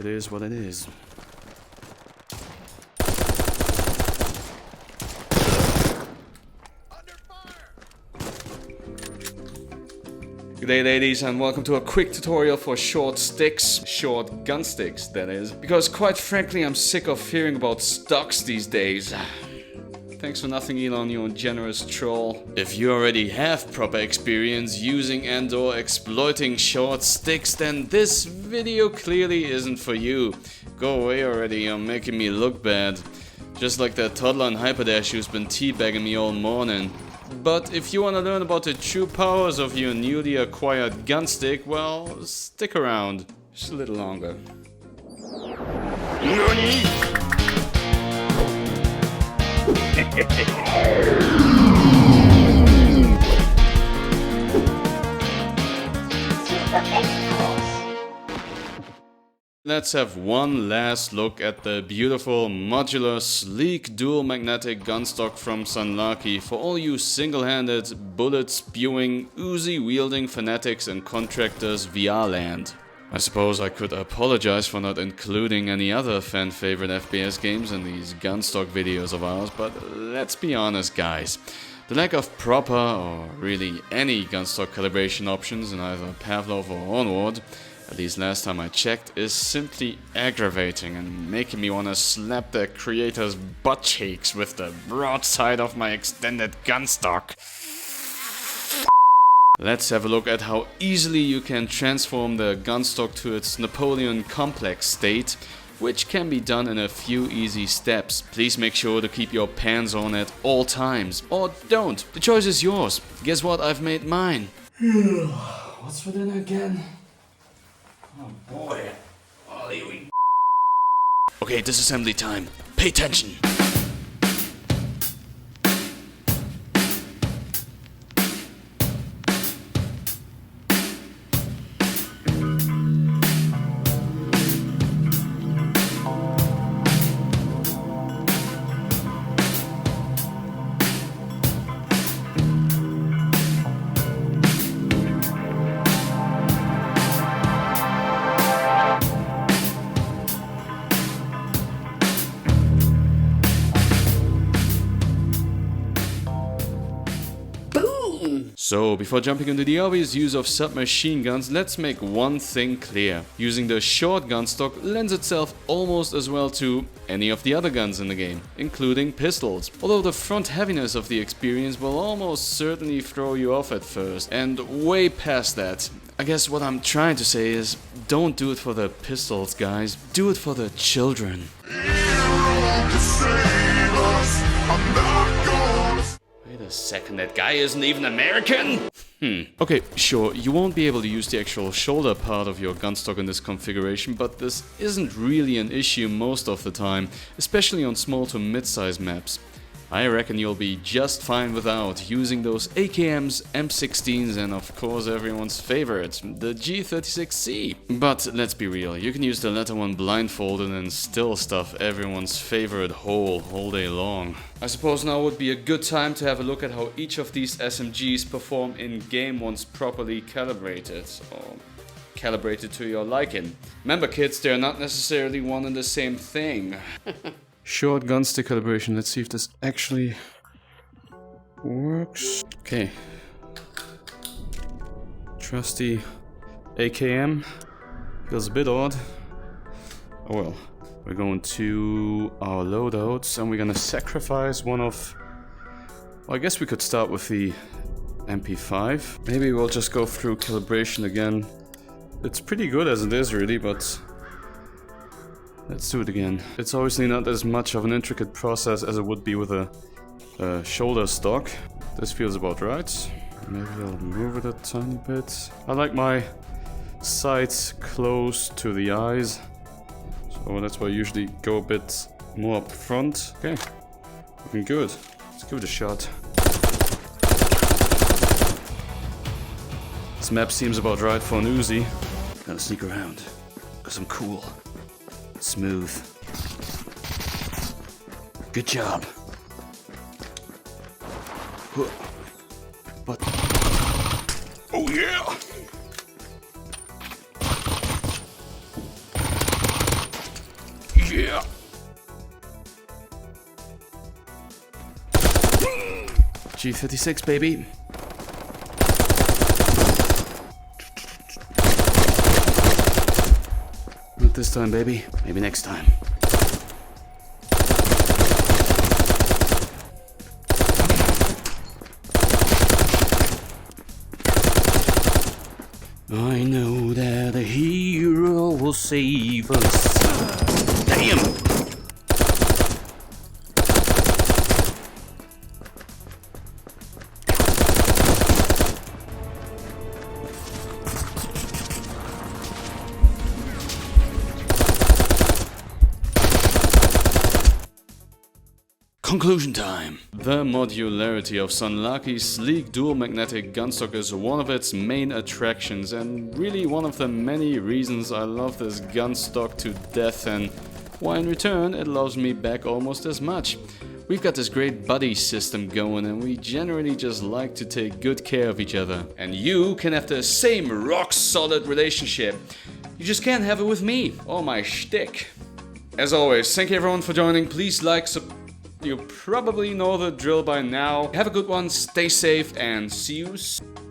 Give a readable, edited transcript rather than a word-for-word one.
it is what it is. Good day, ladies, and welcome to a quick tutorial for short sticks. Short gun sticks, that is. Because quite frankly, I'm sick of hearing about stocks these days. Thanks for nothing, Elon, you generous troll. If you already have proper experience using and/or exploiting short sticks, then this video clearly isn't for you. Go away already, you're making me look bad. Just like that toddler in Hyperdash who's been teabagging me all morning. But if you want to learn about the true powers of your newly acquired gun stick, well, stick around. Just a little longer. NANI?! Let's have one last look at the beautiful, modular, sleek, dual magnetic gunstock from Sunlucky for all you single-handed, bullet-spewing, Uzi-wielding fanatics and contractors VR land. I suppose I could apologize for not including any other fan-favorite FPS games in these gunstock videos of ours, but let's be honest, guys. The lack of proper, or really any gunstock calibration options in either Pavlov or Onward, at least last time I checked, is simply aggravating and making me want to slap the creator's butt cheeks with the broadside of my extended gunstock. Let's have a look at how easily you can transform the gunstock to its Napoleon complex state, which can be done in a few easy steps. Please make sure to keep your pants on at all times, or don't. The choice is yours. Guess what? I've made mine. What's for dinner again? Oh boy, all you. Okay, disassembly time. Pay attention. So, before jumping into the obvious use of submachine guns, let's make one thing clear. Using the short gunstock lends itself almost as well to any of the other guns in the game, including pistols. Although the front heaviness of the experience will almost certainly throw you off at first, and way past that. I guess what I'm trying to say is, don't do it for the pistols, guys. Do it for the children. Wait a second, that guy isn't even American? Okay, sure, you won't be able to use the actual shoulder part of your gunstock in this configuration, but this isn't really an issue most of the time, especially on small to mid-size maps. I reckon you'll be just fine without using those AKMs, M16s, and of course everyone's favorite, the G36C. But let's be real, you can use the latter one blindfolded and still stuff everyone's favorite hole all day long. I suppose now would be a good time to have a look at how each of these SMGs perform in game once properly calibrated, or calibrated to your liking. Remember kids, they're not necessarily one and the same thing. Short gun stick calibration, let's see if this actually works. Okay. Trusty AKM. Feels a bit odd. Oh well. We're going to our loadouts and we're gonna sacrifice one of... Well, I guess we could start with the MP5. Maybe we'll just go through calibration again. It's pretty good as it is really, but... let's do it again. It's obviously not as much of an intricate process as it would be with a shoulder stock. This feels about right. Maybe I'll move it a tiny bit. I like my sights close to the eyes. So that's why I usually go a bit more up front. Okay, looking good. Let's give it a shot. This map seems about right for an Uzi. Gotta sneak around, cause I'm cool. Smooth. Good job. But... oh yeah! G56, baby. Not this time, baby. Maybe next time. I know that a hero will save us. Damn! Conclusion time! The modularity of Sunlucky's sleek dual magnetic gunstock is one of its main attractions and really one of the many reasons I love this gunstock to death and why in return it loves me back almost as much. We've got this great buddy system going and we generally just like to take good care of each other. And you can have the same rock solid relationship. You just can't have it with me or my shtick. As always, thank you everyone for joining. Please like, you probably know the drill by now. Have a good one, stay safe, and see you soon.